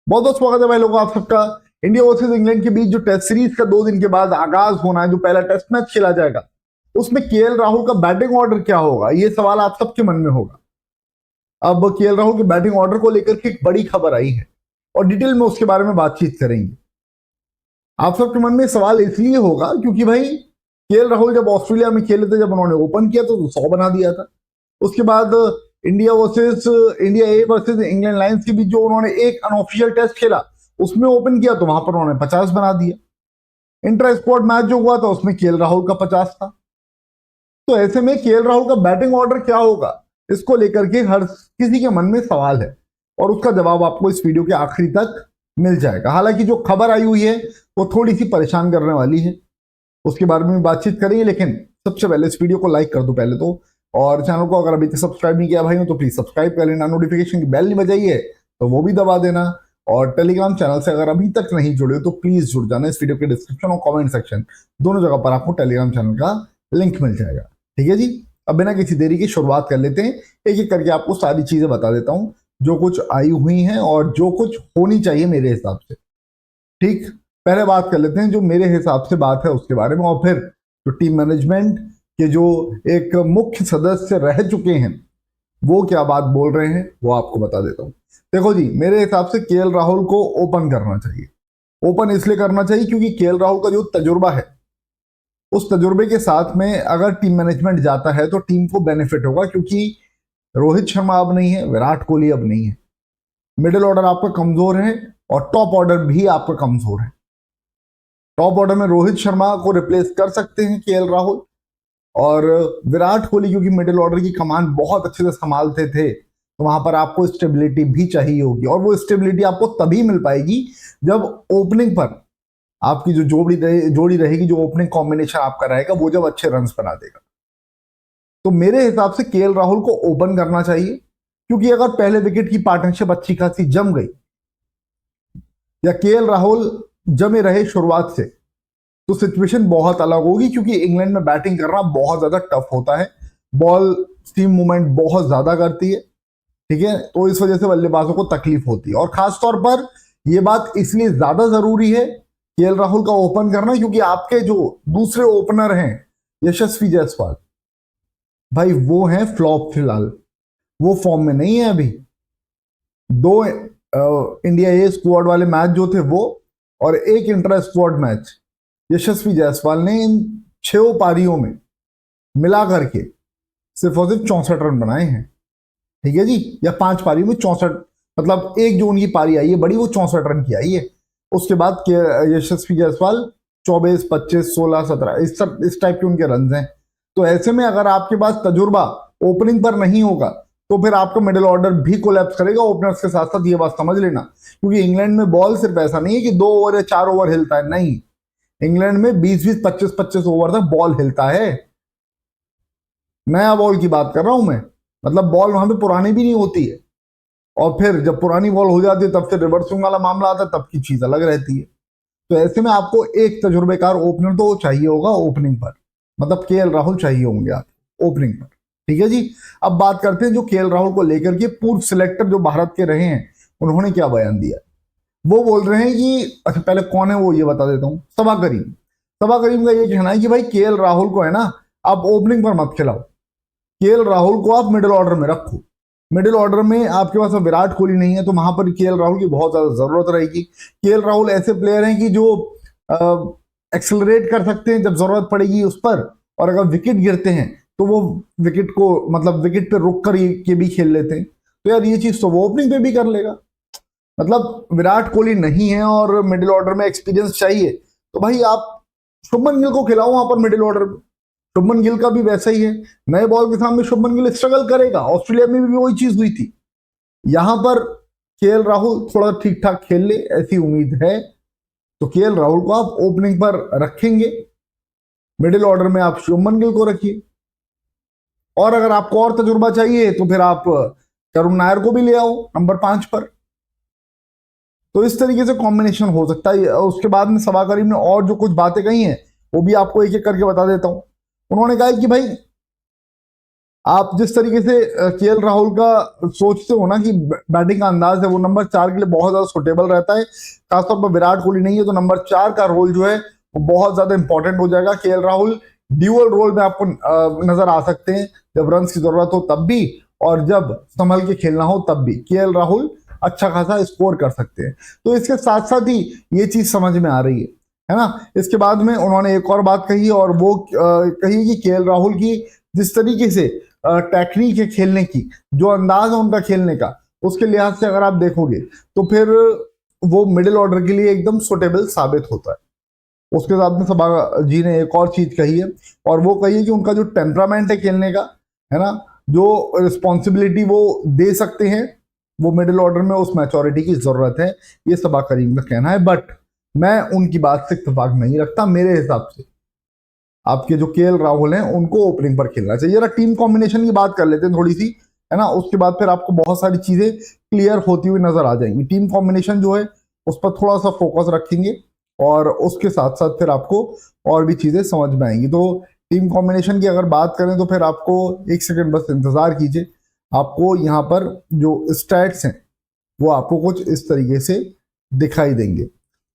बहुत बहुत स्वागत है भाई लोगों आप सबका। इंडिया वर्सेस इंग्लैंड के बीच जो टेस्ट सीरीज का 2 दिन के बाद आगाज होना है, जो पहला टेस्ट मैच खेला जाएगा, उसमें केएल राहुल का बैटिंग ऑर्डर क्या होगा, ये सवाल आप सबके मन में होगा। अब केएल राहुल के बैटिंग ऑर्डर को लेकर के एक बड़ी खबर आई है और डिटेल में उसके बारे में बातचीत करेंगे। आप सबके मन में सवाल इसलिए होगा क्योंकि भाई केएल राहुल जब ऑस्ट्रेलिया में खेले थे, जब उन्होंने ओपन किया तो 100 बना दिया था। उसके बाद India A versus England Lions के बीच जो उन्होंने एक अनऑफिशियल टेस्ट खेला उसमें ओपन किया तो वहां पर उन्होंने 50 बना दिया। इंटर स्क्वाड मैच जो हुआ था उसमें केएल राहुल का 50 था। तो ऐसे में केएल राहुल का बैटिंग ऑर्डर क्या होगा, इसको लेकर के हर किसी के मन में सवाल है और उसका जवाब आपको इस वीडियो के आखिरी तक मिल जाएगा। हालांकि जो खबर आई हुई है वो थोड़ी सी परेशान करने वाली है, उसके बारे में बातचीत करेंगे। लेकिन सबसे पहले इस वीडियो को लाइक कर दो पहले तो, और चैनल को अगर अभी तक सब्सक्राइब नहीं किया भाई तो प्लीज सब्सक्राइब कर लेना। नोटिफिकेशन की बेल नहीं बजाई है तो वो भी दबा देना, और टेलीग्राम चैनल से अगर अभी तक नहीं जुड़े तो प्लीज जुड़ जाना। इस वीडियो के डिस्क्रिप्शन और कमेंट सेक्शन दोनों जगह पर आपको टेलीग्राम चैनल का लिंक मिल जाएगा। ठीक है जी, अब बिना किसी देरी की शुरुआत कर लेते हैं। एक एक करके आपको सारी चीजें बता देता हूं जो कुछ आई हुई हैं और जो कुछ होनी चाहिए मेरे हिसाब से। ठीक, पहले बात कर लेते हैं जो मेरे हिसाब से बात है उसके बारे में, और फिर जो टीम मैनेजमेंट के जो एक मुख्य सदस्य रह चुके हैं वो क्या बात बोल रहे हैं वो आपको बता देता हूं। देखो जी, मेरे हिसाब से केएल राहुल को ओपन करना चाहिए। ओपन इसलिए करना चाहिए क्योंकि केएल राहुल का जो तजुर्बा है, उस तजुर्बे के साथ में अगर टीम मैनेजमेंट जाता है तो टीम को बेनिफिट होगा, क्योंकि रोहित शर्मा अब नहीं है, विराट कोहली अब नहीं है, मिडिल ऑर्डर आपका कमजोर है और टॉप ऑर्डर भी आपका कमजोर है। टॉप ऑर्डर में रोहित शर्मा को रिप्लेस कर सकते हैं केएल राहुल, और विराट कोहली क्योंकि मिडिल ऑर्डर की कमान बहुत अच्छे से संभालते थे तो वहां पर आपको स्टेबिलिटी भी चाहिए होगी, और वो स्टेबिलिटी आपको तभी मिल पाएगी जब ओपनिंग पर आपकी जो जोड़ी रहेगी, जो ओपनिंग कॉम्बिनेशन आपका रहेगा वो जब अच्छे रन्स बना देगा। तो मेरे हिसाब से केएल राहुल को ओपन करना चाहिए, क्योंकि अगर पहले विकेट की पार्टनरशिप अच्छी खासी जम गई या केएल राहुल जमे रहे शुरुआत से तो सिचुएशन बहुत अलग होगी, क्योंकि इंग्लैंड में बैटिंग करना बहुत ज्यादा टफ होता है, बॉल सीम मूवमेंट बहुत ज्यादा करती है। ठीक है, तो इस वजह से बल्लेबाजों को तकलीफ होती है, और खासतौर पर यह बात इसलिए ज्यादा जरूरी है केएल राहुल का ओपन करना क्योंकि आपके जो दूसरे ओपनर हैं यशस्वी जायसवाल, भाई वो हैं फ्लॉप फिलहाल, वो फॉर्म में नहीं है अभी। दो इंडिया ए स्क्वाड वाले मैच जो थे वो, और एक इंटर स्क्वाड मैच यशस्वी जायसवाल ने इन 6 पारियों में मिला करके सिर्फ और सिर्फ 64 रन बनाए हैं। ठीक है जी, या 5 पारियों में 64, मतलब एक जो उनकी पारी आई है बड़ी वो 64 रन की आई है। उसके बाद यशस्वी जायसवाल 24, 25, 16, 17 इस टाइप के उनके रन हैं। तो ऐसे में अगर आपके पास तजुर्बा ओपनिंग पर नहीं होगा तो फिर आपका मिडिल ऑर्डर भी कोलैप्स करेगा ओपनर्स के साथ साथ, ये बात समझ लेना। क्योंकि इंग्लैंड में बॉल सिर्फ ऐसा नहीं है कि 2 ओवर या 4 ओवर हिलता है, नहीं, इंग्लैंड में 20-20, 25-25 ओवर तक बॉल हिलता है। नया बॉल की बात कर रहा हूं मैं, मतलब बॉल वहां पे पुरानी भी नहीं होती है, और फिर जब पुरानी बॉल हो जाती है तब फिर रिवर्सिंग वाला मामला आता है, तब की चीज अलग रहती है। तो ऐसे में आपको एक तजुर्बेकार ओपनर तो चाहिए होगा ओपनिंग पर, मतलब केएल राहुल चाहिए होंगे आप ओपनिंग पर। ठीक है जी, अब बात करते हैं जो केएल राहुल को लेकर के पूर्व सिलेक्टर जो भारत के रहे हैं उन्होंने क्या बयान दिया। वो बोल रहे हैं कि, अच्छा पहले कौन है वो ये बता देता हूं, सबा करीम। सबा करीम का ये कहना है कि भाई केएल राहुल को है ना आप ओपनिंग पर मत खिलाओ, केएल राहुल को आप मिडिल ऑर्डर में रखो। मिडिल ऑर्डर में आपके पास विराट कोहली नहीं है तो वहां पर केएल राहुल की बहुत ज्यादा जरूरत रहेगी। केएल राहुल ऐसे प्लेयर हैं कि जो एक्सेलरेट कर सकते हैं जब जरूरत पड़ेगी उस पर, और अगर विकेट गिरते हैं तो वो विकेट को मतलब विकेट पे रुक कर के भी खेल लेते हैं। तो यार ये चीज तो वो ओपनिंग पे भी कर लेगा। मतलब विराट कोहली नहीं है और मिडिल ऑर्डर में एक्सपीरियंस चाहिए तो भाई आप शुभमन गिल को खिलाओ वहां पर मिडिल ऑर्डर में। शुभमन गिल का भी वैसा ही है, नए बॉल के सामने शुभमन गिल स्ट्रगल करेगा, ऑस्ट्रेलिया में भी वही चीज हुई थी। यहां पर केएल राहुल थोड़ा ठीक ठाक खेल ले ऐसी उम्मीद है, तो केएल राहुल को आप ओपनिंग पर रखेंगे, मिडिल ऑर्डर में आप शुभमन गिल को रखिए, और अगर आपको और तजुर्बा चाहिए तो फिर आप करुण नायर को भी ले आओ नंबर 5 पर। तो इस तरीके से कॉम्बिनेशन हो सकता है। उसके बाद में सबा करीम ने और जो कुछ बातें कही हैं वो भी आपको एक एक करके बता देता हूं। उन्होंने कहा कि भाई आप जिस तरीके से केएल राहुल का सोचते हो ना कि बैटिंग का अंदाज है वो नंबर 4 के लिए बहुत ज्यादा सुटेबल रहता है, खासतौर पर विराट कोहली नहीं है तो नंबर 4 का रोल जो है वो बहुत ज्यादा इंपॉर्टेंट हो जाएगा। केएल राहुल ड्यूअल रोल में आपको नजर आ सकते हैं, जब रन की जरूरत हो तब भी और जब संभल के खेलना हो तब भी केएल राहुल अच्छा खासा स्कोर कर सकते हैं। तो इसके साथ साथ ही ये चीज समझ में आ रही है ना। इसके बाद में उन्होंने एक और बात कही और वो कही कि केएल राहुल की जिस तरीके से टेक्निक है खेलने की, जो अंदाज है उनका खेलने का, उसके लिहाज से अगर आप देखोगे तो फिर वो मिडिल ऑर्डर के लिए एकदम सुटेबल साबित होता है। उसके साथ में सभा जी ने एक और चीज कही है और वो कही है कि उनका जो टेम्परामेंट है खेलने का, है ना, जो रिस्पॉन्सिबिलिटी वो दे सकते हैं, वो मिडिल ऑर्डर में उस मैच्योरिटी की जरूरत है, ये सबा करीम का कहना है। बट मैं उनकी बात से इत्तेफाक नहीं रखता। मेरे हिसाब से आपके जो केएल राहुल हैं उनको ओपनिंग पर खेलना चाहिए। जरा टीम कॉम्बिनेशन की बात कर लेते हैं थोड़ी सी, है ना, उसके बाद फिर आपको बहुत सारी चीजें क्लियर होती हुई नजर आ जाएंगी। टीम कॉम्बिनेशन जो है उस पर थोड़ा सा फोकस रखेंगे और उसके साथ साथ फिर आपको और भी चीजें समझ में आएंगी। तो टीम कॉम्बिनेशन की अगर बात करें तो फिर आपको एक सेकंड बस इंतजार कीजिए, आपको यहाँ पर जो स्टैट्स हैं वो आपको कुछ इस तरीके से दिखाई देंगे।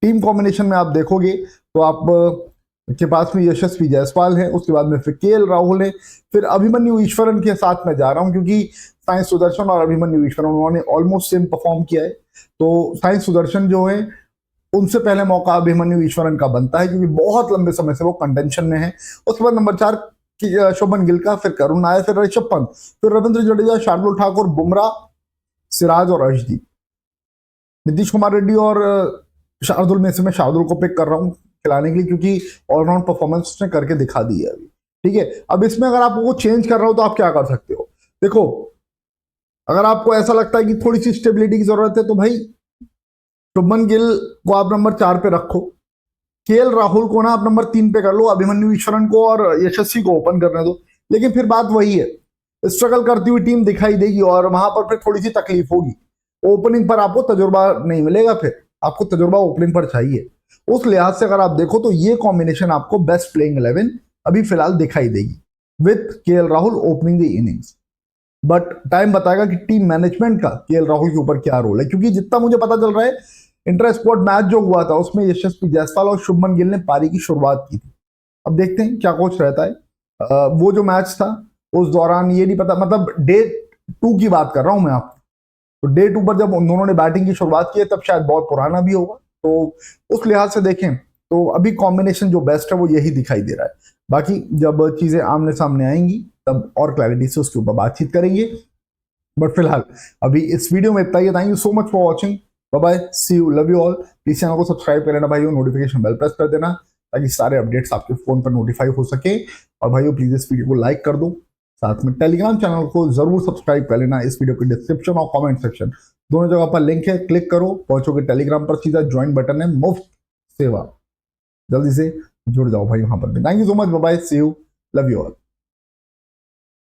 टीम कॉम्बिनेशन में आप देखोगे तो आप के पास में यशस्वी जायसवाल है, उसके बाद में फिर केएल राहुल है, फिर अभिमन्यु ईश्वरन के साथ मैं जा रहा हूं क्योंकि साई सुदर्शन और अभिमन्यु ईश्वरन उन्होंने ऑलमोस्ट सेम परफॉर्म किया है। तो साई सुदर्शन जो है उनसे पहले मौका अभिमन्यु ईश्वरन का बनता है क्योंकि बहुत लंबे समय से वो कंटेंशन में है। उसके बाद नंबर 4 शुभमन गिल का, फिर करुण नायर, फिर ऋषभ पंत, फिर रविंद्र जडेजा, शार्दुल ठाकुर, बुमराह, सिराज और अर्शदीप। नीतीश कुमार रेड्डी और शार्दुल में से मैं शार्दुल को पिक कर रहा हूँ खिलाने के लिए क्योंकि ऑलराउंड परफॉर्मेंस उसने करके दिखा दी है अभी। ठीक है, अब इसमें अगर आपको चेंज कर रहा हो तो आप क्या कर सकते हो। देखो, अगर आपको ऐसा लगता है कि थोड़ी सी स्टेबिलिटी की जरूरत है तो भाई शुभमन गिल को आप नंबर 4 पे रखो, केएल राहुल को ना आप नंबर 3 पे कर लो, अभिमन्यु ईश्वरन को और यशस्वी को ओपन करने दो। लेकिन फिर बात वही है, स्ट्रगल करती हुई टीम दिखाई देगी और वहां पर फिर थोड़ी सी तकलीफ होगी। ओपनिंग पर आपको तजुर्बा नहीं मिलेगा, फिर आपको तजुर्बा ओपनिंग पर चाहिए। उस लिहाज से अगर आप देखो तो ये कॉम्बिनेशन आपको बेस्ट प्लेइंग 11 अभी फिलहाल दिखाई देगी with KL Rahul opening the innings. But time बताएगा कि टीम मैनेजमेंट का केएल राहुल के ऊपर क्या रोल है, क्योंकि जितना मुझे पता चल रहा है इंटर स्क्वाड मैच जो हुआ था उसमें यशस्वी जायसवाल और शुभमन गिल ने पारी की शुरुआत की थी। अब देखते हैं क्या कोच रहता है। वो जो मैच था उस दौरान ये नहीं पता, मतलब डे 2 की बात कर रहा हूं मैं आपको, तो डे 2 पर जब उन दोनों ने बैटिंग की शुरुआत की है तब शायद बहुत पुराना भी होगा। तो उस लिहाज से देखें तो अभी कॉम्बिनेशन जो बेस्ट है वो यही दिखाई दे रहा है। बाकी जब चीजें आमने सामने आएंगी तब और क्लैरिटी से उसके ऊपर बातचीत करेंगे। बट फिलहाल अभी इस वीडियो में इतना ही। Thank you so much for watching, bye bye, see you, love you all. Please channel को सब्सक्राइब कर लेना भाइयों, नोटिफिकेशन बेल प्रेस कर देना ताकि सारे अपडेट्स आपके फोन पर नोटिफाई हो सके। और भाइयों प्लीज इस वीडियो को लाइक कर दो, साथ में टेलीग्राम चैनल को जरूर सब्सक्राइब कर लेना। इस वीडियो के डिस्क्रिप्शन और कमेंट सेक्शन दोनों जगह पर लिंक है, क्लिक करो, पहुंचोगे टेलीग्राम पर, सीधा ज्वाइन बटन है, मुफ्त सेवा, जल्दी से जुड़ जाओ भाई वहां पर भी। Thank you so much, bye bye, see you, love you all.